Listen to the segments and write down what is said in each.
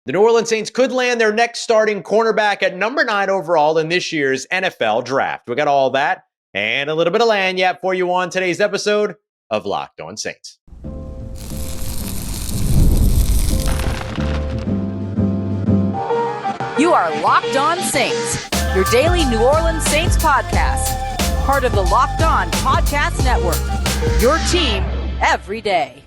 The New Orleans Saints could land their next starting cornerback at number 9 overall in this year's NFL Draft. We got all that and a little bit of lagniappe for you on today's episode of Locked On Saints. You are Locked On Saints, your daily New Orleans Saints podcast. Part of the Locked On Podcast Network, your team every day.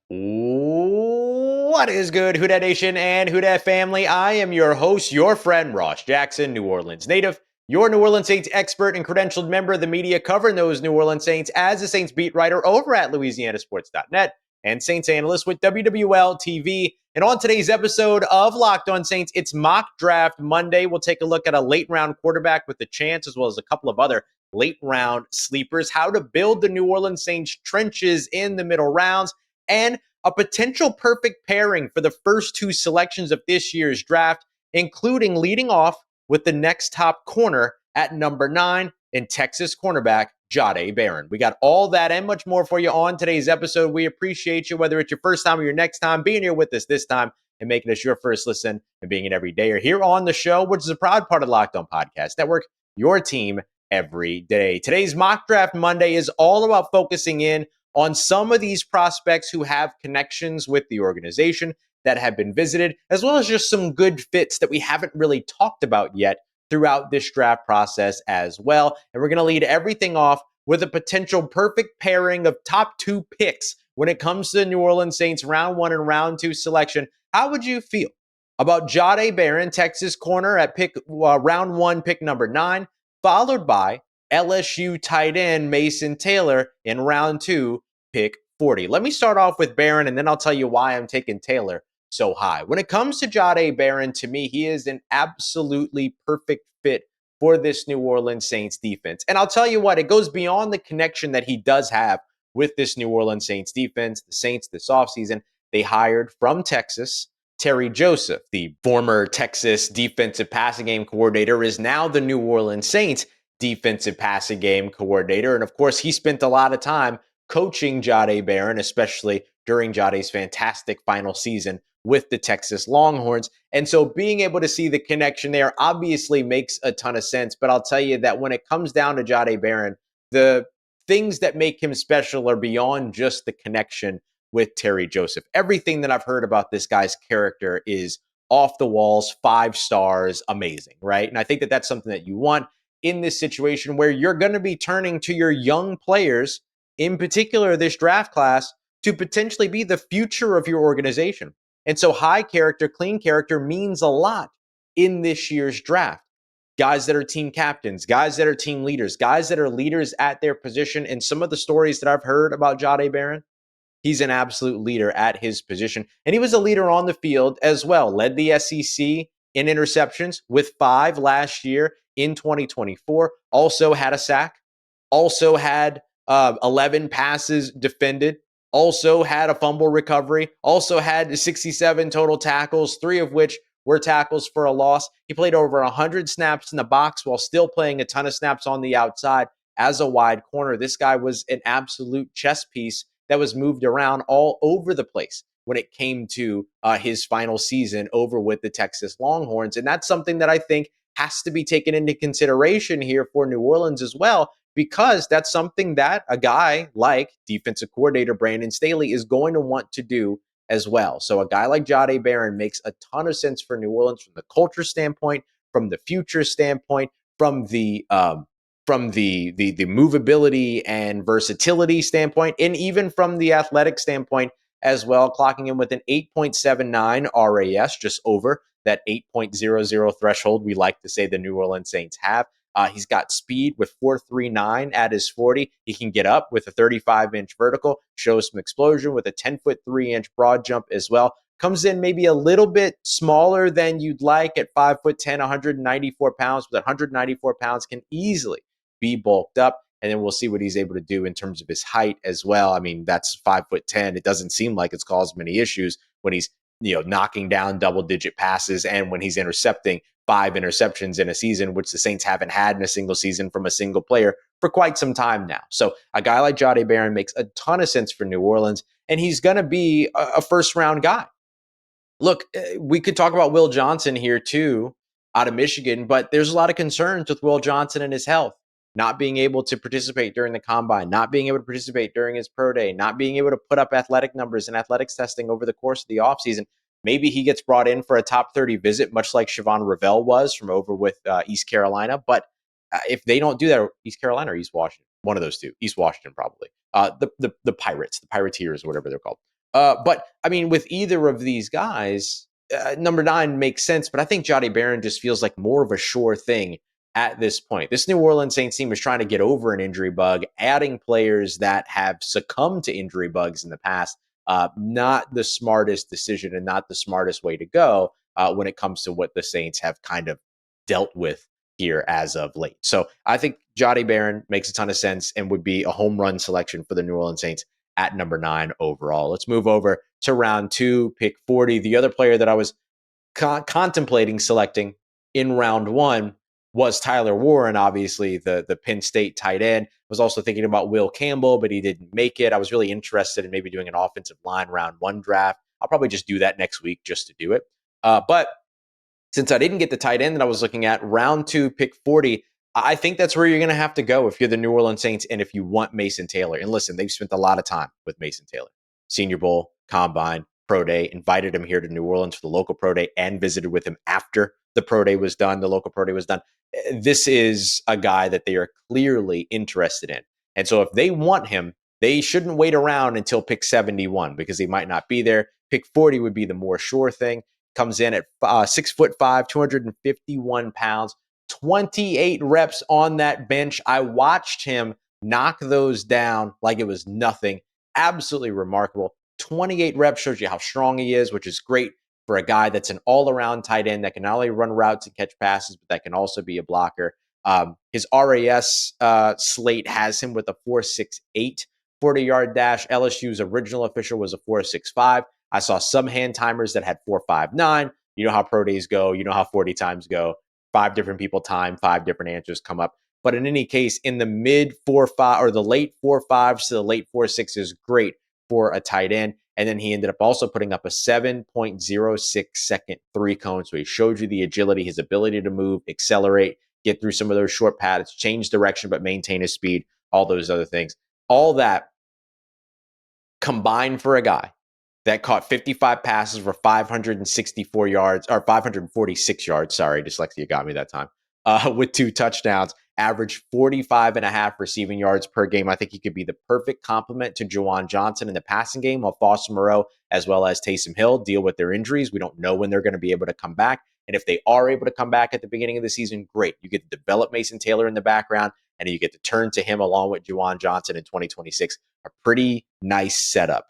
What is good, Who Dat Nation and Who Dat family? I am your host, your friend, Ross Jackson, New Orleans native, your New Orleans Saints expert and credentialed member of the media covering those New Orleans Saints as a Saints beat writer over at LouisianaSports.net and Saints analyst with WWL TV. And on today's episode of Locked On Saints, it's Mock Draft Monday. We'll take a look at a late round quarterback with a chance, as well as a couple of other late round sleepers, how to build the New Orleans Saints trenches in the middle rounds, and a potential perfect pairing for the first two selections of this year's draft, including leading off with the next top corner at number 9 in Texas cornerback Jahdae Barron. We got all that and much more for you on today's episode. We appreciate you, whether it's your first time or your next time, being here with us this time and making us your first listen and being an everydayer here on the show, which is a proud part of Locked On Podcast Network, your team every day. Today's Mock Draft Monday is all about focusing in on some of these prospects who have connections with the organization that have been visited, as well as just some good fits that we haven't really talked about yet throughout this draft process as well. And we're going to lead everything off with a potential perfect pairing of top 2 picks when it comes to the New Orleans Saints round 1 and round 2 selection. How would you feel about Jahdae Barron, Texas corner at round 1, pick number 9, followed by LSU tight end Mason Taylor in round 2, pick 40. Let me start off with Barron, and then I'll tell you why I'm taking Taylor so high. When it comes to Jahdae Barron, to me, he is an absolutely perfect fit for this New Orleans Saints defense. And I'll tell you what, it goes beyond the connection that he does have with this New Orleans Saints defense. The Saints this offseason, they hired from Texas Terry Joseph, the former Texas defensive passing game coordinator, is now the New Orleans Saints defensive passing game coordinator. And of course, he spent a lot of time coaching Jahdae Barron, especially during Jahdae's fantastic final season with the Texas Longhorns. And so being able to see the connection there obviously makes a ton of sense. But I'll tell you that when it comes down to Jahdae Barron, the things that make him special are beyond just the connection with Terry Joseph. Everything that I've heard about this guy's character is off the walls, 5 stars, amazing, right? And I think that that's something that you want in this situation where you're going to be turning to your young players, in particular this draft class, to potentially be the future of your organization. And so high character, clean character means a lot in this year's draft. Guys that are team captains, guys that are team leaders, guys that are leaders at their position. And some of the stories that I've heard about Jahdae Barron, he's an absolute leader at his position. And he was a leader on the field as well. Led the SEC in interceptions with 5 last year in 2024. Also had a sack. Also had 11 passes defended. Also had a fumble recovery. Also had 67 total tackles, 3 of which were tackles for a loss. He played over 100 snaps in the box while still playing a ton of snaps on the outside as a wide corner. This guy was an absolute chess piece that was moved around all over the place when it came to his final season over with the Texas Longhorns. And that's something that I think has to be taken into consideration here for New Orleans as well, because that's something that a guy like defensive coordinator Brandon Staley is going to want to do as well. So a guy like Jahdae Barron makes a ton of sense for New Orleans from the culture standpoint, from the future standpoint, from the movability and versatility standpoint, and even from the athletic standpoint as well, clocking in with an 8.79 RAS, just over that 8.00 threshold we like to say the New Orleans Saints have. He's got speed with 4.39 at his 40. He can get up with a 35-inch vertical, shows some explosion with a 10-foot 3-inch broad jump as well. Comes in maybe a little bit smaller than you'd like at 5'10", 194 pounds, but 194 pounds can easily be bulked up. And then we'll see what he's able to do in terms of his height as well. I mean, that's 5'10". It doesn't seem like it's caused many issues when he's, knocking down double-digit passes and when he's intercepting 5 interceptions in a season, which the Saints haven't had in a single season from a single player for quite some time now. So a guy like Jahdae Barron makes a ton of sense for New Orleans, and he's going to be a first-round guy. Look, we could talk about Will Johnson here too, out of Michigan, but there's a lot of concerns with Will Johnson and his health. Not being able to participate during the combine, not being able to participate during his pro day, not being able to put up athletic numbers and athletics testing over the course of the offseason. Maybe he gets brought in for a top 30 visit, much like Siobhan Revelle was from over with East Carolina. But if they don't do that, East Carolina or East Washington, one of those two, East Washington probably, the Pirates, the Pirateers, whatever they're called. But I mean, with either of these guys, number 9 makes sense. But I think Jahdae Barron just feels like more of a sure thing at this point. This New Orleans Saints team is trying to get over an injury bug, adding players that have succumbed to injury bugs in the past. Not the smartest decision and not the smartest way to go when it comes to what the Saints have kind of dealt with here as of late. So I think Jahdae Barron makes a ton of sense and would be a home run selection for the New Orleans Saints at number 9 overall. Let's move over to round 2, pick 40. The other player that I was contemplating selecting in round 1 was Tyler Warren, obviously the Penn State tight end. I was also thinking about Will Campbell, but he didn't make it. I was really interested in maybe doing an offensive line round 1 draft. I'll probably just do that next week just to do it. But since I didn't get the tight end that I was looking at, round 2, pick 40, I think that's where you're going to have to go if you're the New Orleans Saints and if you want Mason Taylor. And listen, they've spent a lot of time with Mason Taylor. Senior Bowl, Combine, Pro Day, invited him here to New Orleans for the local Pro Day and visited with him after the Pro Day was done, the local Pro Day was done. This is a guy that they are clearly interested in. And so if they want him, they shouldn't wait around until pick 71 because he might not be there. Pick 40 would be the more sure thing. Comes in at 6'5", 251 pounds, 28 reps on that bench. I watched him knock those down like it was nothing. Absolutely remarkable. 28 reps shows you how strong he is, which is great for a guy that's an all-around tight end that can not only run routes and catch passes, but that can also be a blocker. His RAS slate has him with a 4.68 40-yard dash. LSU's original official was a 4.65. I saw some hand timers that had 4.59. You know how pro days go. You know how 40 times go. 5 different people time, 5 different answers come up. But in any case, in the mid 4.5 or the late 4.5s to the late 4.6 is great for a tight end. And then he ended up also putting up a 7.06 second 3-cone. So he showed you the agility, his ability to move, accelerate, get through some of those short paths, change direction, but maintain his speed, all those other things. All that combined for a guy that caught 55 passes for 564 yards, or 546 yards. Sorry, dyslexia got me that time. With 2 touchdowns, averaged 45.5 receiving yards per game. I think he could be the perfect complement to Juwan Johnson in the passing game, while Foster Moreau, as well as Taysom Hill, deal with their injuries. We don't know when they're going to be able to come back. And if they are able to come back at the beginning of the season, great. You get to develop Mason Taylor in the background, and you get to turn to him along with Juwan Johnson in 2026. A pretty nice setup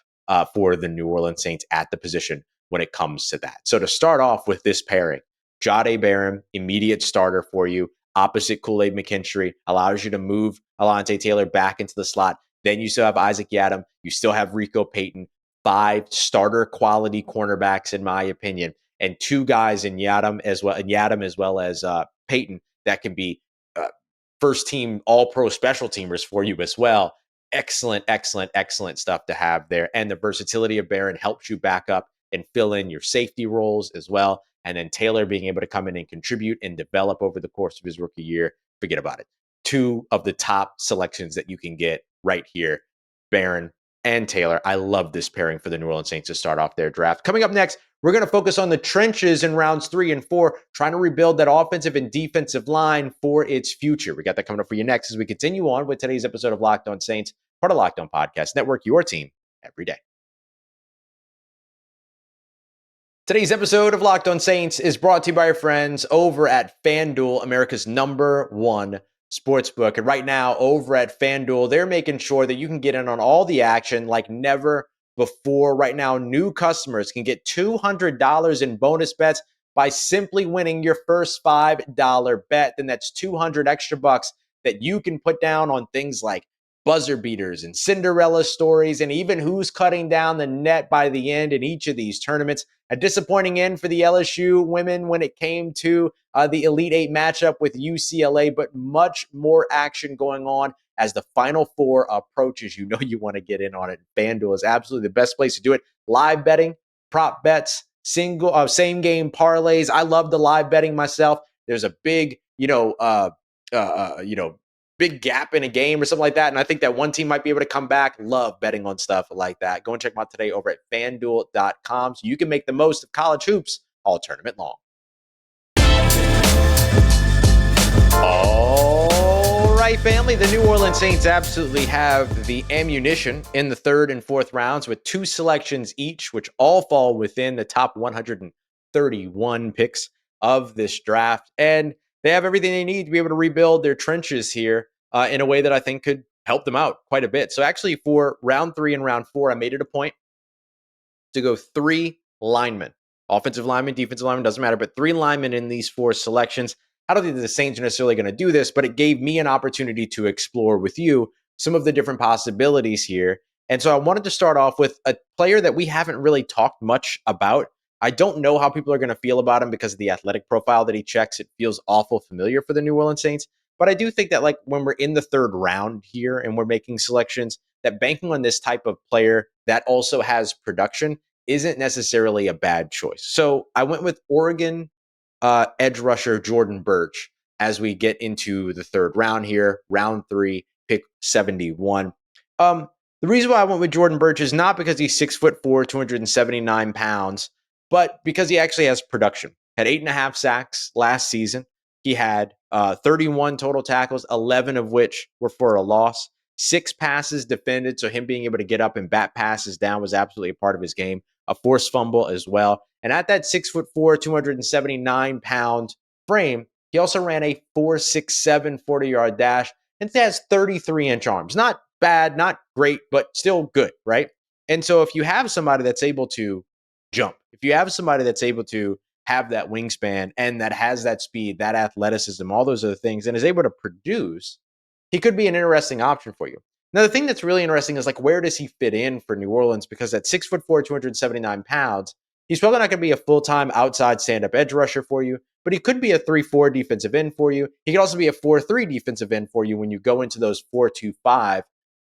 for the New Orleans Saints at the position when it comes to that. So to start off with this pairing, Jahdae Barron, immediate starter for you, opposite Kool-Aid McKinstry, allows you to move Alontae Taylor back into the slot. Then you still have Isaac Yiadom. You still have Rico Payton, 5 starter quality cornerbacks, in my opinion, and 2 guys in Yiadom as well as Payton that can be first team all-pro special teamers for you as well. Excellent, excellent, excellent stuff to have there. And the versatility of Barron helps you back up and fill in your safety roles as well. And then Taylor being able to come in and contribute and develop over the course of his rookie year, forget about it. 2 of the top selections that you can get right here, Barron and Taylor. I love this pairing for the New Orleans Saints to start off their draft. Coming up next, we're going to focus on the trenches in rounds 3 and 4, trying to rebuild that offensive and defensive line for its future. We got that coming up for you next as we continue on with today's episode of Locked On Saints, part of Locked On Podcast Network, your team every day. Today's episode of Locked On Saints is brought to you by our friends over at FanDuel, America's #1 sportsbook. And right now, over at FanDuel, they're making sure that you can get in on all the action like never before. Right now, new customers can get $200 in bonus bets by simply winning your first $5 bet. Then that's 200 extra bucks that you can put down on things like buzzer beaters and Cinderella stories, and even who's cutting down the net by the end in each of these tournaments. A disappointing end for the LSU women when it came to the Elite Eight matchup with UCLA, but much more action going on as the Final Four approaches. You know you want to get in on it. FanDuel is absolutely the best place to do it. Live betting, prop bets, same game parlays. I love the live betting myself. There's a big, big gap in a game or something like that. And I think that one team might be able to come back. Love betting on stuff like that. Go and check them out today over at fanduel.com so you can make the most of college hoops all tournament long. All right, family. The New Orleans Saints absolutely have the ammunition in the third and fourth rounds with 2 selections each, which all fall within the top 131 picks of this draft. And they have everything they need to be able to rebuild their trenches here in a way that I think could help them out quite a bit. So actually for round 3 and round 4, I made it a point to go 3 linemen. Offensive lineman, defensive lineman, doesn't matter, but 3 linemen in these 4 selections. I don't think that the Saints are necessarily going to do this, but it gave me an opportunity to explore with you some of the different possibilities here. And so I wanted to start off with a player that we haven't really talked much about. I don't know how people are going to feel about him because of the athletic profile that he checks. It feels awful familiar for the New Orleans Saints. But I do think that like when we're in the third round here and we're making selections, that banking on this type of player that also has production isn't necessarily a bad choice. So I went with Oregon edge rusher Jaydon Birch as we get into the third round here, round 3, pick 71. The reason why I went with Jaydon Birch is not because he's 6'4", 279 pounds, but because he actually has production. Had 8.5 sacks last season. He had 31 total tackles, 11 of which were for a loss. 6 passes defended, so him being able to get up and bat passes down was absolutely a part of his game. A forced fumble as well. And at that 6'4", 279-pound frame, he also ran a 4.67 40-yard dash and has 33-inch arms. Not bad, not great, but still good, right? And so if you have somebody that's able to jump, if you have somebody that's able to have that wingspan and that has that speed, that athleticism, all those other things, and is able to produce, he could be an interesting option for you. Now, the thing that's really interesting is like, where does he fit in for New Orleans? Because at 6'4", 279 pounds, he's probably not going to be a full-time outside stand-up edge rusher for you, but he could be a 3-4 defensive end for you. He could also be a 4-3 defensive end for you when you go into those 4-2-5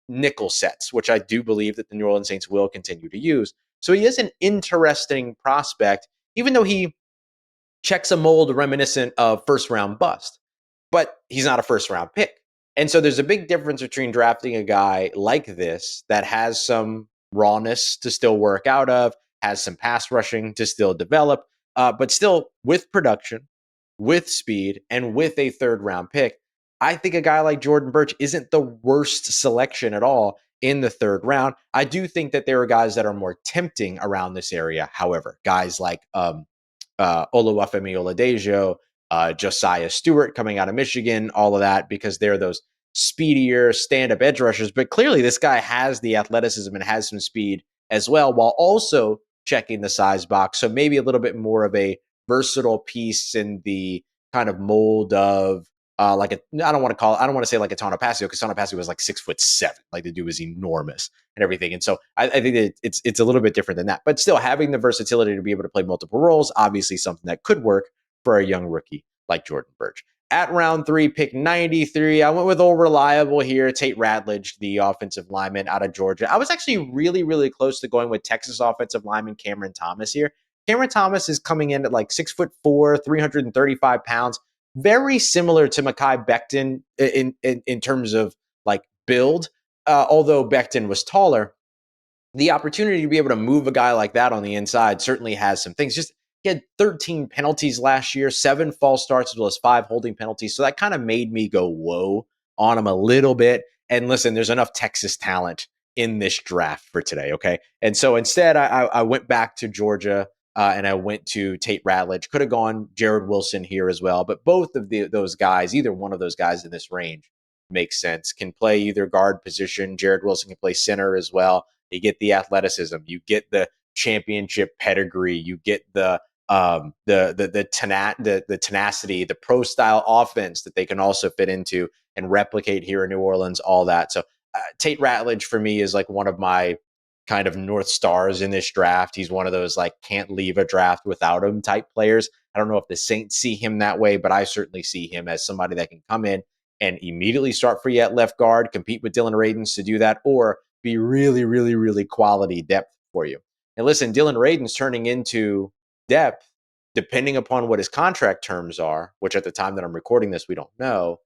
nickel sets, which I do believe that the New Orleans Saints will continue to use. So he is an interesting prospect, even though he checks a mold reminiscent of first-round bust, but he's not a first-round pick. And so there's a big difference between drafting a guy like this that has some rawness to still work out of, has some pass rushing to still develop, but still with production, with speed, and with a third-round pick. I think a guy like Jaydon Birch isn't the worst selection at all in the third round. I do think that there are guys that are more tempting around this area. However, guys like Oluwafemi Oladejo, Josiah Stewart coming out of Michigan, all of that, because they're those speedier stand-up edge rushers. But clearly this guy has the athleticism and has some speed as well, while also checking the size box. So maybe a little bit more of a versatile piece in the kind of mold of I don't want to say like a Tonopasio, because Tonopasio was like 6'7". Like the dude was enormous and everything. And so I think that it's a little bit different than that. But still having the versatility to be able to play multiple roles, obviously something that could work for a young rookie like Jaydon Birch. At round 3, pick 93, I went with old reliable here, Tate Ratledge, the offensive lineman out of Georgia. I was actually really, really close to going with Texas offensive lineman Cameron Thomas here. Cameron Thomas is coming in at like 6'4", 335 pounds. Very similar to Mekhi Becton in terms of like build, although Becton was taller. The opportunity to be able to move a guy like that on the inside certainly has some things. Just he had 13 penalties last year, 7 false starts, as well as 5 holding penalties. So that kind of made me go, whoa, on him a little bit. And listen, there's enough Texas talent in this draft for today, okay? And so instead, I went back to Georgia and I went to Tate Ratledge. Could have gone Jared Wilson here as well, but both of those guys, either one of those guys in this range makes sense. Can play either guard position. Jared Wilson can play center as well. You get the athleticism, you get the championship pedigree, you get the tenacity, the pro style offense that they can also fit into and replicate here in New Orleans, all that. So Tate Ratledge for me is like one of my kind of North Stars in this draft. He's one of those like can't leave a draft without him type players. I don't know if the Saints see him that way, but I certainly see him as somebody that can come in and immediately start for you at left guard, compete with Dylan Radins to do that, or be really, really, really quality depth for you. And listen, Dylan Radins turning into depth, depending upon what his contract terms are, which at the time that I'm recording this, we don't know,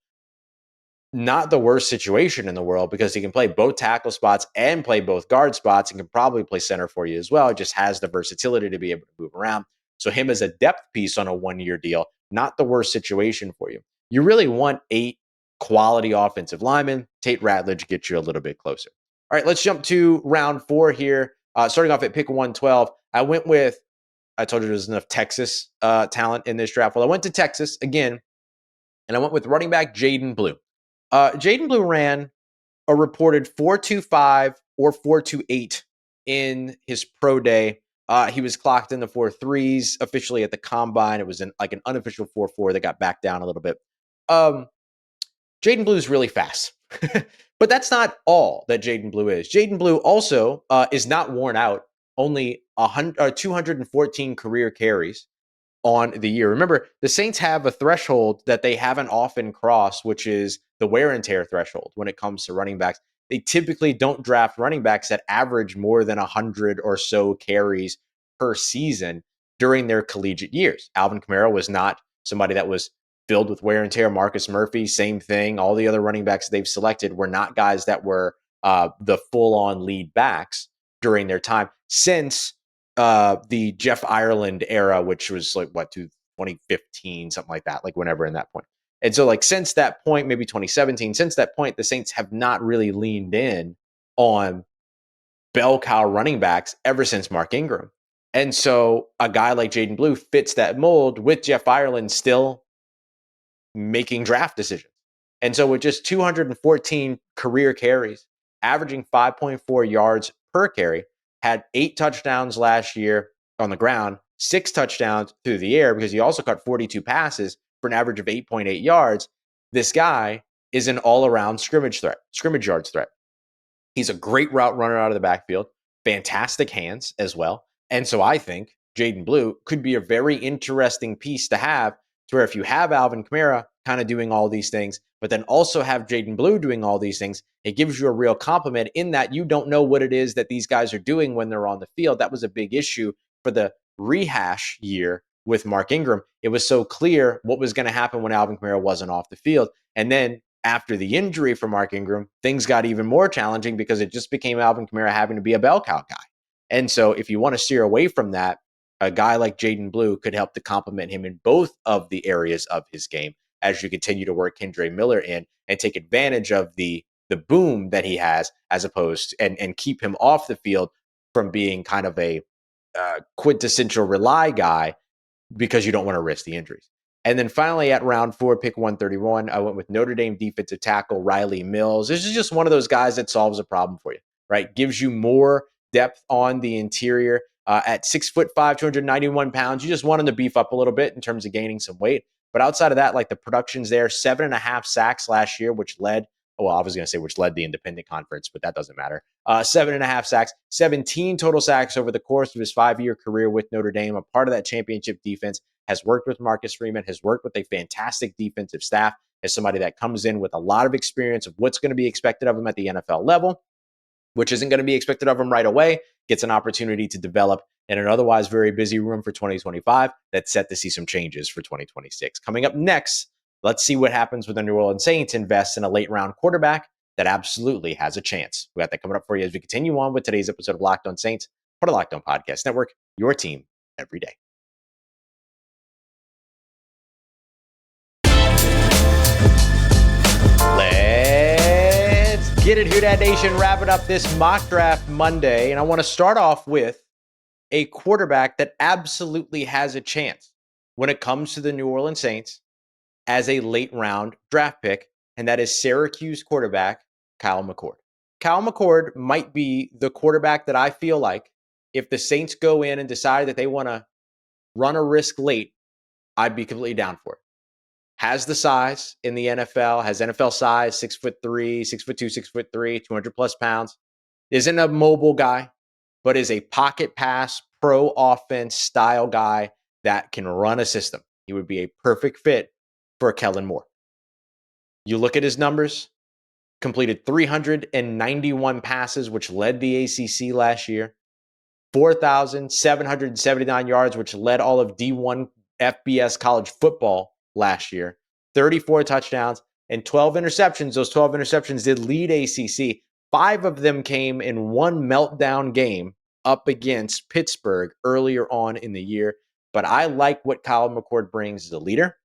not the worst situation in the world because he can play both tackle spots and play both guard spots and can probably play center for you as well. It just has the versatility to be able to move around. So him as a depth piece on a 1-year deal, not the worst situation for you. You really want 8 quality offensive linemen. Tate Ratledge gets you a little bit closer. All right, let's jump to round 4 here. Starting off at pick 112, I told you there's enough Texas talent in this draft. Well, I went to Texas again, and I went with running back Jaydon Blue. Jaydon Blue ran a reported 4.25 or 4.28 in his pro day. He was clocked in the 4.3s officially at the combine. It was an unofficial 4.4 that got back down a little bit. Jaydon Blue is really fast, but that's not all that Jaydon Blue is. Jaydon Blue also is not worn out. Only 214 career carries on the year. Remember, the Saints have a threshold that they haven't often crossed, which is the wear and tear threshold when it comes to running backs. They typically don't draft running backs that average more than 100 or so carries per season during their collegiate years. Alvin Kamara was not somebody that was filled with wear and tear. Marcus Murphy, same thing. All the other running backs they've selected were not guys that were the full-on lead backs during their time since the Jeff Ireland era, which was 2015, something like that, whenever in that point. And so since that point, maybe 2017, since that point, the Saints have not really leaned in on bell cow running backs ever since Mark Ingram. And so a guy like Jaydon Blue fits that mold with Jeff Ireland still making draft decisions. And so with just 214 career carries, averaging 5.4 yards per carry, had 8 touchdowns last year on the ground, 6 touchdowns through the air because he also caught 42 passes for an average of 8.8 yards. This guy is an all-around scrimmage yards threat. He's a great route runner out of the backfield, fantastic hands as well. And so I think Jaydon Blue could be a very interesting piece to have, to where if you have Alvin Kamara kind of doing all these things, but then also have Jaydon Blue doing all these things, it gives you a real compliment in that you don't know what it is that these guys are doing when they're on the field. That was a big issue for the rehash year with Mark Ingram. It was so clear what was going to happen when Alvin Kamara wasn't off the field. And then after the injury for Mark Ingram, things got even more challenging because it just became Alvin Kamara having to be a bell cow guy. And so if you want to steer away from that, a guy like Jaydon Blue could help to complement him in both of the areas of his game as you continue to work Kendre Miller in and take advantage of the boom that he has, as opposed to, and keep him off the field from being kind of a quintessential rely guy because you don't want to risk the injuries. And then finally at round 4, pick 131, I went with Notre Dame defensive tackle Riley Mills. This is just one of those guys that solves a problem for you, right? Gives you more depth on the interior. At 6'5", 291 pounds, you just want him to beef up a little bit in terms of gaining some weight. But outside of that, the production's there. 7.5 sacks last year, which led the independent conference, but that doesn't matter. 7.5 sacks, 17 total sacks over the course of his 5-year career with Notre Dame. A part of that championship defense, has worked with Marcus Freeman, has worked with a fantastic defensive staff, as somebody that comes in with a lot of experience of what's going to be expected of him at the NFL level, which isn't going to be expected of him right away, gets an opportunity to develop in an otherwise very busy room for 2025 that's set to see some changes for 2026. Coming up next, let's see what happens when the New Orleans Saints invest in a late-round quarterback that absolutely has a chance. We got that coming up for you as we continue on with today's episode of Locked On Saints, part of Locked On Podcast Network, your team every day. Let's get it, Who Dat Nation. Wrapping up this mock draft Monday, and I want to start off with a quarterback that absolutely has a chance when it comes to the New Orleans Saints as a late round draft pick, and that is Syracuse quarterback Kyle McCord. Kyle McCord might be the quarterback that I feel like if the Saints go in and decide that they want to run a risk late, I'd be completely down for it. Has the size in the NFL, has NFL size, 6'3", 6'2", 6'3", 200 plus pounds. Isn't a mobile guy, but is a pocket pass, pro offense style guy that can run a system. He would be a perfect fit for Kellen Moore. You look at his numbers, completed 391 passes, which led the ACC last year. 4,779 yards, which led all of D1 FBS college football last year, 34 touchdowns, and 12 interceptions. Those 12 interceptions did lead ACC. 5 of them came in one meltdown game up against Pittsburgh earlier on in the year. But I like what Kyle McCord brings as a leader,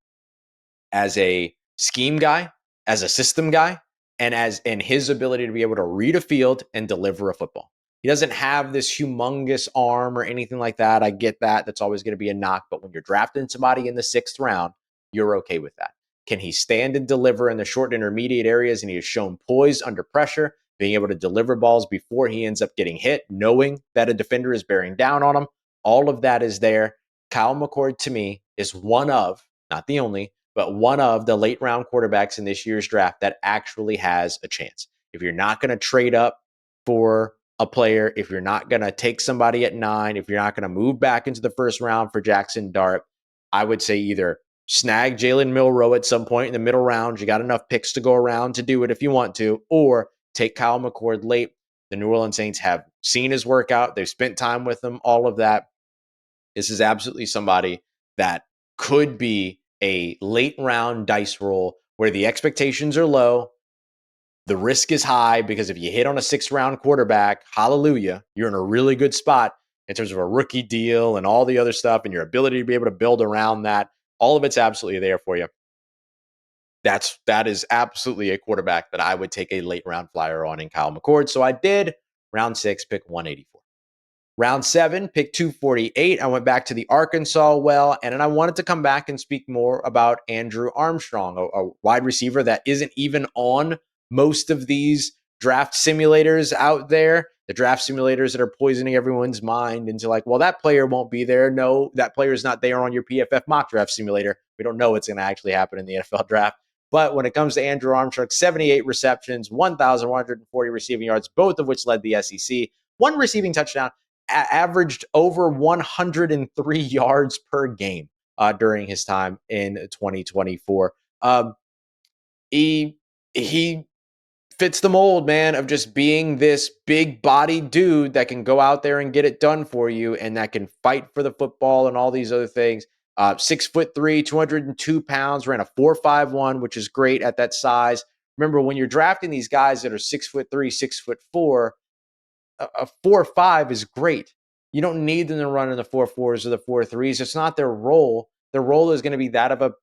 as a scheme guy, as a system guy, and his ability to be able to read a field and deliver a football. He doesn't have this humongous arm or anything like that. I get that. That's always going to be a knock. But when you're drafting somebody in the 6th round, you're okay with that. Can he stand and deliver in the short and intermediate areas? And he has shown poise under pressure, being able to deliver balls before he ends up getting hit, knowing that a defender is bearing down on him. All of that is there. Kyle McCord, to me, is one of, not the only, but one of the late round quarterbacks in this year's draft that actually has a chance. If you're not going to trade up for a player, if you're not going to take somebody at 9, if you're not going to move back into the 1st round for Jackson Dart, I would say either snag Jalen Milroe at some point in the middle round. You got enough picks to go around to do it if you want to, or take Kyle McCord late. The New Orleans Saints have seen his workout. They've spent time with him, all of that. This is absolutely somebody that could be a late round dice roll where the expectations are low. The risk is high because if you hit on a 6th round quarterback, hallelujah, you're in a really good spot in terms of a rookie deal and all the other stuff and your ability to be able to build around that. All of it's absolutely there for you. That is absolutely a quarterback that I would take a late round flyer on in Kyle McCord. So I did round 6, pick 184. Round 7, pick 248. I went back to the Arkansas well, and then I wanted to come back and speak more about Andrew Armstrong, a wide receiver that isn't even on most of these draft simulators out there. The draft simulators that are poisoning everyone's mind into like, well, that player won't be there. No, that player is not there on your PFF mock draft simulator. We don't know what's going to actually happen in the NFL draft. But when it comes to Andrew Armstrong, 78 receptions, 1,140 receiving yards, both of which led the SEC. 1 receiving touchdown, averaged over 103 yards per game during his time in 2024. He fits the mold, man, of just being this big-bodied dude that can go out there and get it done for you and that can fight for the football and all these other things. 6'3", 202 pounds, ran a 4.51, which is great at that size. Remember, when you're drafting these guys that are 6'3", 6'4", a 4.5 is great. You don't need them to run in the 4.4s or the 4.3s. It's not their role. Their role is going to be that of a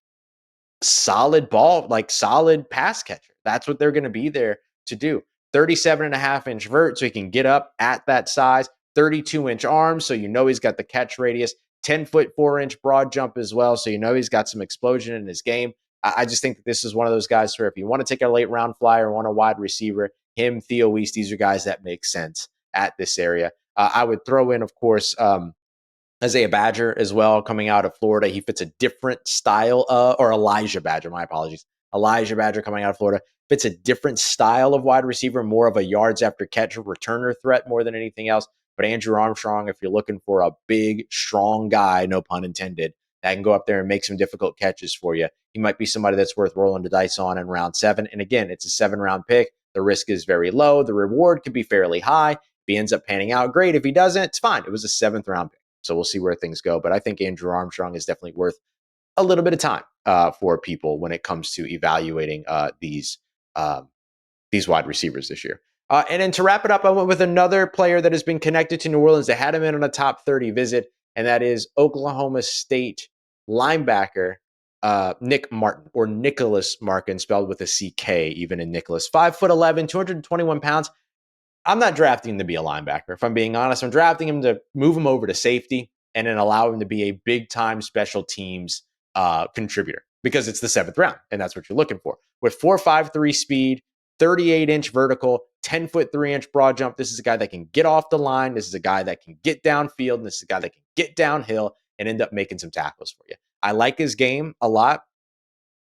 solid ball, like solid pass catcher. That's what they're going to be there to do. 37.5-inch vert, so he can get up at that size. 32-inch arms, so you know he's got the catch radius. 10-foot 4-inch broad jump as well, so you know he's got some explosion in his game. I just think that this is one of those guys where if you want to take a late round flyer, want a wide receiver, him, Theo Weiss, these are guys that make sense at this area. I would throw in, of course, Isaiah Badger as well, coming out of Florida. He fits a different style, or Elijah Badger, my apologies. Elijah Badger coming out of Florida fits a different style of wide receiver, more of a yards after catch returner threat more than anything else. But Andrew Armstrong, if you're looking for a big, strong guy, no pun intended, that can go up there and make some difficult catches for you, he might be somebody that's worth rolling the dice on in round 7. And again, it's a 7-round pick. The risk is very low. The reward could be fairly high. If he ends up panning out, great. If he doesn't, it's fine. It was a 7th-round pick. So we'll see where things go. But I think Andrew Armstrong is definitely worth a little bit of time for people when it comes to evaluating these wide receivers this year. And then to wrap it up, I went with another player that has been connected to New Orleans. They had him in on a top 30 visit, and that is Oklahoma State linebacker Nick Martin, or Nicholas Martin, spelled with a CK even in Nicholas. 5'11", 221 pounds. I'm not drafting him to be a linebacker. If I'm being honest, I'm drafting him to move him over to safety and then allow him to be a big-time special teams contributor because it's the 7th round, and that's what you're looking for. With 4.53 speed, 38-inch vertical, 10-foot 3-inch broad jump, this is a guy that can get off the line. This is a guy that can get downfield, and this is a guy that can get downhill and end up making some tackles for you. I like his game a lot.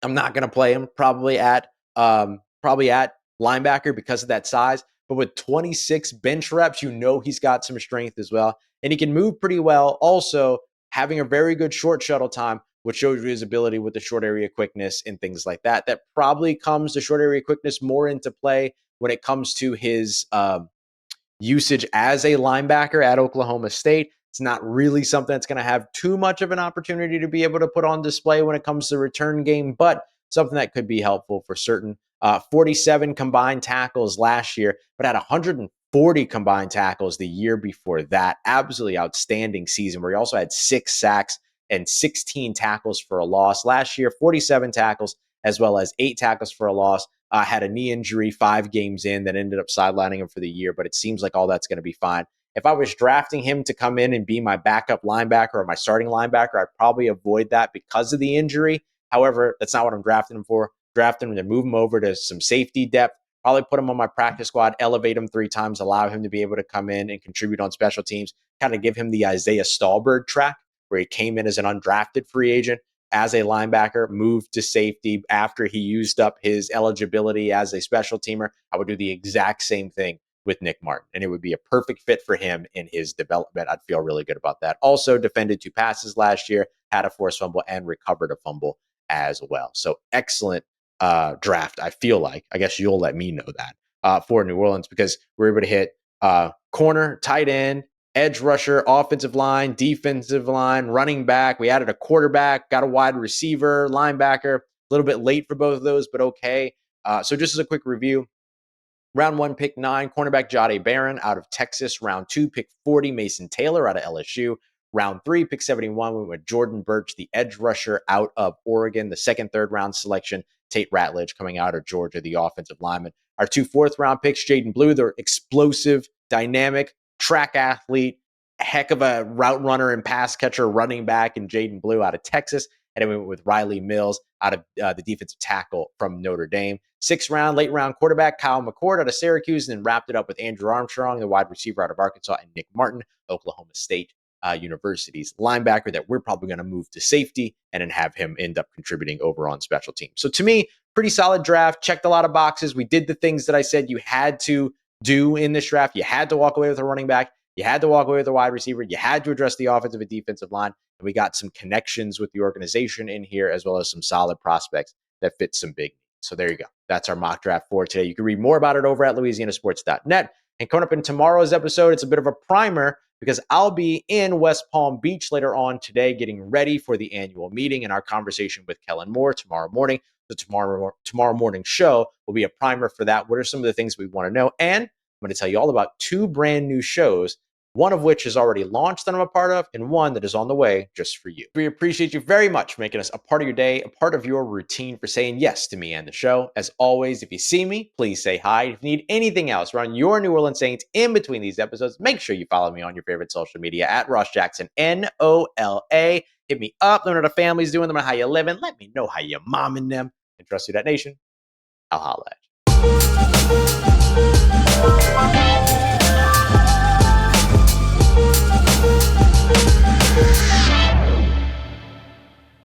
I'm not going to play him probably at linebacker because of that size. But with 26 bench reps, you know he's got some strength as well. And he can move pretty well. Also, having a very good short shuttle time, which shows you his ability with the short area quickness and things like that. That probably comes, the short area quickness, more into play when it comes to his usage as a linebacker at Oklahoma State. It's not really something that's going to have too much of an opportunity to be able to put on display when it comes to the return game, but something that could be helpful for certain. 47 combined tackles last year, but had 140 combined tackles the year before that. Absolutely outstanding season where he also had 6 sacks and 16 tackles for a loss. Last year, 47 tackles as well as 8 tackles for a loss. Had a knee injury 5 games in that ended up sidelining him for the year, but it seems like all that's going to be fine. If I was drafting him to come in and be my backup linebacker or my starting linebacker, I'd probably avoid that because of the injury. However, that's not what I'm drafting him for. Drafting him to move him over to some safety depth, probably put him on my practice squad, elevate him 3 times, allow him to be able to come in and contribute on special teams, kind of give him the Isaiah Stallbird track where he came in as an undrafted free agent as a linebacker, moved to safety after he used up his eligibility as a special teamer. I would do the exact same thing with Nick Martin, and it would be a perfect fit for him in his development. I'd feel really good about that. Also defended 2 passes last year, had a forced fumble, and recovered a fumble as well. So excellent draft, I feel like. I guess you'll let me know that for New Orleans, because we're able to hit corner, tight end, edge rusher, offensive line, defensive line, running back. We added a quarterback, got a wide receiver, linebacker. A little bit late for both of those, but okay. So just as a quick review, round 1, pick 9, cornerback Jahdae Barron out of Texas. Round 2, pick 40, Mason Taylor out of LSU. Round 3, pick 71, we went with Jordan Burch, the edge rusher out of Oregon. The second, third round selection, Tate Ratledge coming out of Georgia, the offensive lineman. Our 2 fourth-round picks, Jaydon Blue, the explosive, dynamic track athlete, heck of a route runner and pass catcher, running back, and Jaydon Blue out of Texas. And then we went with Riley Mills out of the defensive tackle from Notre Dame. 6th round, late round quarterback, Kyle McCord out of Syracuse, and then wrapped it up with Andrew Armstrong, the wide receiver out of Arkansas, and Nick Martin, Oklahoma State University's linebacker, that we're probably going to move to safety and then have him end up contributing over on special teams. So to me, pretty solid draft, checked a lot of boxes. We did the things that I said you had to do in this draft. You had to walk away with a running back. You had to walk away with a wide receiver. You had to address the offensive and defensive line. And we got some connections with the organization in here, as well as some solid prospects that fit some big needs. So there you go. That's our mock draft for today. You can read more about it over at louisianasports.net. And coming up in tomorrow's episode, it's a bit of a primer because I'll be in West Palm Beach later on today getting ready for the annual meeting and our conversation with Kellen Moore tomorrow morning. The tomorrow morning show will be a primer for that. What are some of the things we want to know? And I'm going to tell you all about 2 brand new shows, one of which is already launched that I'm a part of, and one that is on the way just for you. We appreciate you very much for making us a part of your day, a part of your routine, for saying yes to me and the show. As always, if you see me, please say hi. If you need anything else around your New Orleans Saints in between these episodes, make sure you follow me on your favorite social media at Ross Jackson, NOLA. Hit me up. Let me know what the family's doing. Let me know how you're living. Let me know how you're momming them. And trust you, that nation. I'll holla at you.